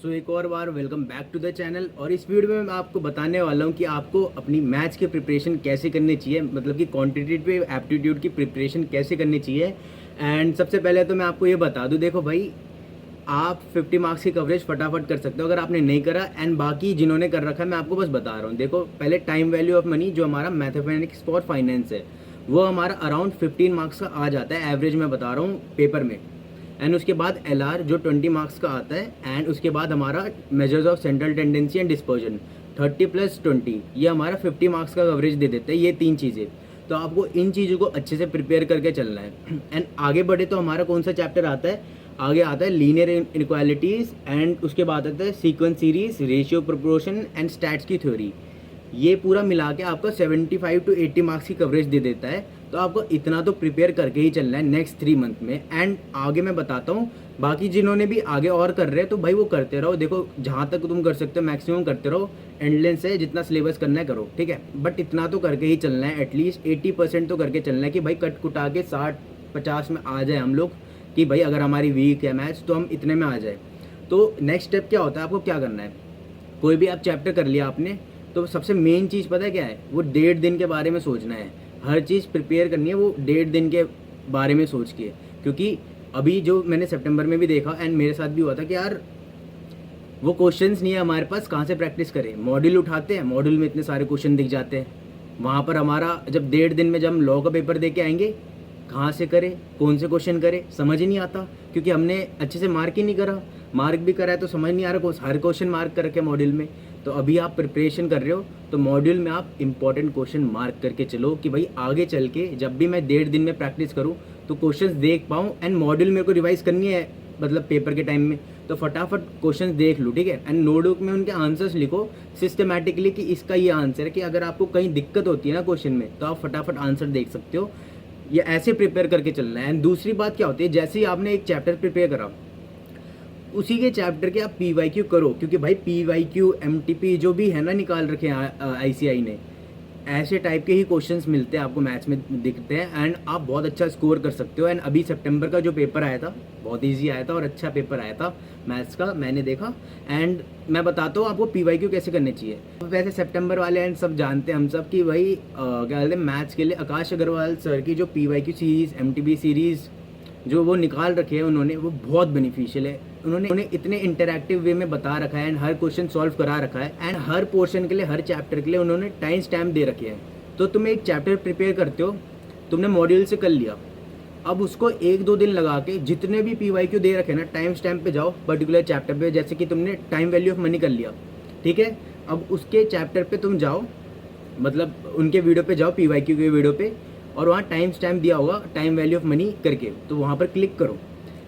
एक और बार welcome back to the channel. और इस वीडियो में मैं आपको बताने वाला हूँ कि आपको अपनी मैथ्स की प्रिपरेशन कैसे करनी चाहिए, मतलब कि क्वांटिटेटिव एप्टीट्यूड की प्रिपरेशन कैसे करनी चाहिए। एंड सबसे पहले तो मैं आपको ये बता दूँ, देखो भाई, आप 50 मार्क्स की कवरेज फटाफट कर सकते हो अगर आपने नहीं करा। एंड बाकी जिन्होंने कर रखा है मैं आपको बस बता रहा हूँ। देखो, पहले टाइम वैल्यू ऑफ मनी जो हमारा मैथमेटिक्स फॉर फाइनेंस है वो हमारा अराउंड 15 मार्क्स का आ जाता है, एवरेज मैं बता रहा हूँ पेपर में। एंड उसके बाद एल जो 20 मार्क्स का आता है। एंड उसके बाद हमारा measures of central tendency and dispersion 30+20, ये हमारा 50 मार्क्स का कवरेज दे देता है, ये 3 चीज़ें। तो आपको इन चीज़ों को अच्छे से प्रिपेयर करके चलना है। एंड आगे बढ़े तो हमारा कौन सा चैप्टर आता है, आगे आता है लीनियर इनक्वालिटीज़। एंड उसके बाद आता है sequence series, ratio proportion and stats की थ्योरी। ये पूरा मिला के आपको 75 to 80 मार्क्स की कवरेज दे देता है। तो आपको इतना तो प्रिपेयर करके ही चलना है नेक्स्ट 3 मंथ में। एंड आगे मैं बताता हूँ, बाकी जिन्होंने भी आगे और कर रहे हैं तो भाई वो करते रहो। देखो, जहाँ तक तुम कर सकते हो मैक्सिमम करते रहो, एंडलेस है, जितना सिलेबस करना है करो, ठीक है। बट इतना तो करके ही चलना है, एटलीस्ट 80% तो करके चलना है कि भाई कट कुटा के 60-50 में आ जाए हम लोग, कि भाई अगर हमारी वीक है मैथ्स तो हम इतने में आ जाए। तो नेक्स्ट स्टेप क्या होता है, आपको क्या करना है, कोई भी आप चैप्टर कर लिया आपने, तो सबसे मेन चीज़ पता है क्या है, वो 1.5 दिन के बारे में सोचना है। हर चीज़ प्रिपेयर करनी है वो 1.5 दिन के बारे में सोच के। क्योंकि अभी जो मैंने सितंबर में भी देखा एंड मेरे साथ भी हुआ था कि यार वो क्वेश्चंस नहीं है हमारे पास, कहाँ से प्रैक्टिस करें। मॉड्यूल उठाते हैं, मॉड्यूल में इतने सारे क्वेश्चन दिख जाते हैं। वहाँ पर हमारा जब 1.5 दिन में जब हम लॉ का पेपर दे के आएंगे, कहाँ से करें, कौन से क्वेश्चन करें, समझ ही नहीं आता। क्योंकि हमने अच्छे से मार्क ही नहीं करा, मार्क भी करा है तो समझ नहीं आ रहा, हर क्वेश्चन मार्क कर रखे मॉड्यूल में। तो अभी आप प्रिपरेशन कर रहे हो तो मॉड्यूल में आप इंपॉर्टेंट क्वेश्चन मार्क करके चलो, कि भाई आगे चल के जब भी मैं 1.5 दिन में प्रैक्टिस करूँ तो क्वेश्चंस देख पाऊँ। एंड मॉड्यूल मेरे को रिवाइज करनी है, मतलब पेपर के टाइम में, तो फटाफट क्वेश्चंस देख लूँ, ठीक है। एंड नोटबुक में उनके आंसर्स लिखो सिस्टमैटिकली कि इसका ये आंसर है, कि अगर आपको कहीं दिक्कत होती है ना क्वेश्चन में तो आप फटाफट आंसर देख सकते हो। ये ऐसे प्रिपेयर करके चलना है। एंड दूसरी बात क्या होती है, जैसे ही आपने एक चैप्टर प्रिपेयर करा, उसी के चैप्टर के आप PYQ करो। क्योंकि भाई PYQ MTP जो भी है ना निकाल रखे हैं ICI ने, ऐसे टाइप के ही क्वेश्चंस मिलते हैं आपको मैथ्स में दिखते हैं। एंड आप बहुत अच्छा स्कोर कर सकते हो। एंड अभी सितंबर का जो पेपर आया था बहुत इजी आया था और अच्छा पेपर आया था मैथ्स का, मैंने देखा। एंड मैं बताता हूँ आपको PYQ कैसे करने चाहिए। वैसे सितंबर वाले एंड सब जानते हैं हम सब कि भाई क्या कहते हैं, मैथ्स के लिए आकाश अग्रवाल सर की जो PYQ सीरीज़, MTP सीरीज़ जो वो निकाल रखे हैं उन्होंने, वो बहुत बेनिफिशियल है। उन्होंने इतने इंटरैक्टिव वे में बता रखा है एंड हर क्वेश्चन सॉल्व करा रखा है। एंड हर पोर्शन के लिए, हर चैप्टर के लिए उन्होंने टाइम स्टैम्प दे रखे हैं। तो तुम एक चैप्टर प्रिपेयर करते हो, तुमने मॉड्यूल से कर लिया, अब उसको 1-2 दिन लगा के जितने भी PYQ दे रखे ना, टाइम स्टैम्प पे जाओ पर्टिकुलर चैप्टर पे। जैसे कि तुमने टाइम वैल्यू ऑफ मनी कर लिया, ठीक है, अब उसके चैप्टर पे तुम जाओ, मतलब उनके वीडियो पे जाओ, PYQ के वीडियो पे, और वहाँ टाइम स्टैम्प दिया होगा टाइम वैल्यू ऑफ मनी करके, तो वहाँ पर क्लिक करो।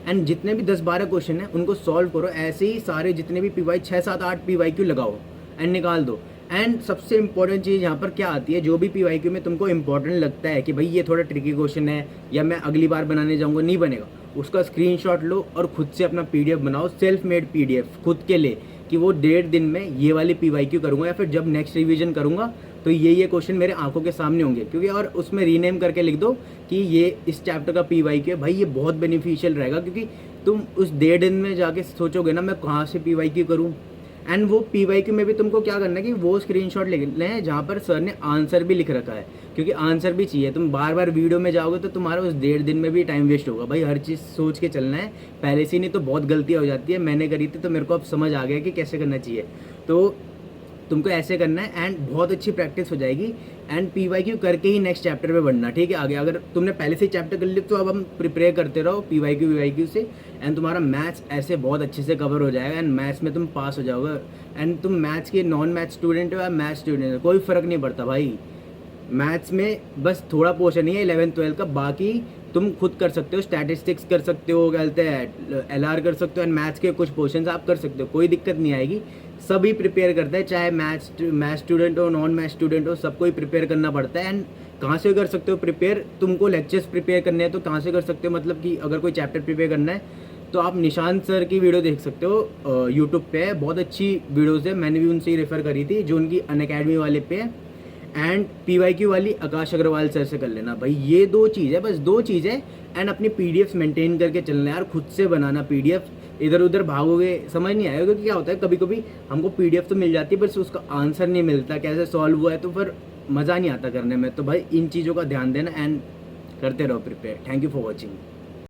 एंड जितने भी 10-12 क्वेश्चन हैं उनको सॉल्व करो। ऐसे ही सारे जितने भी 6-7-8 PYQ लगाओ एंड निकाल दो। एंड सबसे इंपॉर्टेंट चीज़ यहाँ पर क्या आती है, जो भी PYQ में तुमको इंपॉर्टेंट लगता है कि भाई ये थोड़ा ट्रिकी क्वेश्चन है या मैं अगली बार बनाने जाऊँगा, नहीं बनेगा, उसका स्क्रीनशॉट लो और खुद से अपना PDF बनाओ, सेल्फ मेड PDF खुद के लिए, कि वो 1.5 दिन में ये वाली PYQ करूँगा, या फिर जब नेक्स्ट रिवीजन करूँगा तो ये क्वेश्चन मेरे आंखों के सामने होंगे। क्योंकि और उसमें रीनेम करके लिख दो कि ये इस चैप्टर का PYQ है। भाई ये बहुत बेनिफिशियल रहेगा, क्योंकि तुम उस 1.5 दिन में जाके सोचोगे ना मैं कहाँ से PYQ करूँ। एंड वो PYQ में भी तुमको क्या करना है कि वो स्क्रीनशॉट ले लें जहाँ पर सर ने आंसर भी लिख रखा है, क्योंकि आंसर भी चाहिए। तुम बार बार वीडियो में जाओगे तो तुम्हारा उस 1.5 दिन में भी टाइम वेस्ट होगा। भाई हर चीज़ सोच के चलना है पहले से, नहीं तो बहुत गलतियाँ हो जाती है। मैंने करी थी तो मेरे को अब समझ आ गया कि कैसे करना चाहिए। तो तुमको ऐसे करना है एंड बहुत अच्छी प्रैक्टिस हो जाएगी। एंड PYQ करके ही नेक्स्ट चैप्टर पे बढ़ना, ठीक है। आगे अगर तुमने पहले से चैप्टर कर लिया तो अब हम प्रिपेयर करते रहो PYQ से, एंड तुम्हारा मैथ्स ऐसे बहुत अच्छे से कवर हो जाएगा एंड मैथ्स में तुम पास हो जाओगे। एंड तुम मैथ्स के नॉन मैथ्स स्टूडेंट हो या मैथ्स स्टूडेंट हो, कोई फ़र्क नहीं पड़ता भाई। मैथ्स में बस थोड़ा पोर्शन ही है 11th-12th का, बाकी तुम खुद कर सकते हो। स्टैटिस्टिक्स कर सकते हो, कहते हैं LR कर सकते हो, एंड मैथ्स के कुछ पोर्शंस आप कर सकते हो, कोई दिक्कत नहीं आएगी। सभी प्रिपेयर करते हैं, चाहे मैथ्स स्टूडेंट हो, नॉन मैथ्स स्टूडेंट हो, सबको ही प्रिपेयर करना पड़ता है। एंड कहाँ से कर सकते हो प्रिपेयर, तुमको लेक्चर्स प्रिपेयर करने हैं तो कहाँ से कर सकते हो, मतलब कि अगर कोई चैप्टर प्रिपेयर करना है तो आप निशांत सर की वीडियो देख सकते हो, यूट्यूब पे है, बहुत अच्छी वीडियोज़ है, मैंने भी उनसे ही रेफ़र करी थी, जो उनकी अनअकैडमी वाले पे है। एंड PYQ वाली आकाश अग्रवाल सर से कर लेना। भाई ये 2 चीज़ है, बस 2 चीज़ है। एंड अपनी PDFs मेंटेन करके चलना यार, खुद से बनाना PDF। इधर उधर भागोगे समझ नहीं आएगा। क्योंकि क्या होता है कभी कभी हमको PDF तो मिल जाती है बस उसका आंसर नहीं मिलता कैसे सॉल्व हुआ है, तो फिर मज़ा नहीं आता करने में। तो भाई इन चीज़ों का ध्यान देना एंड करते रहो prepare. Thank you for watching.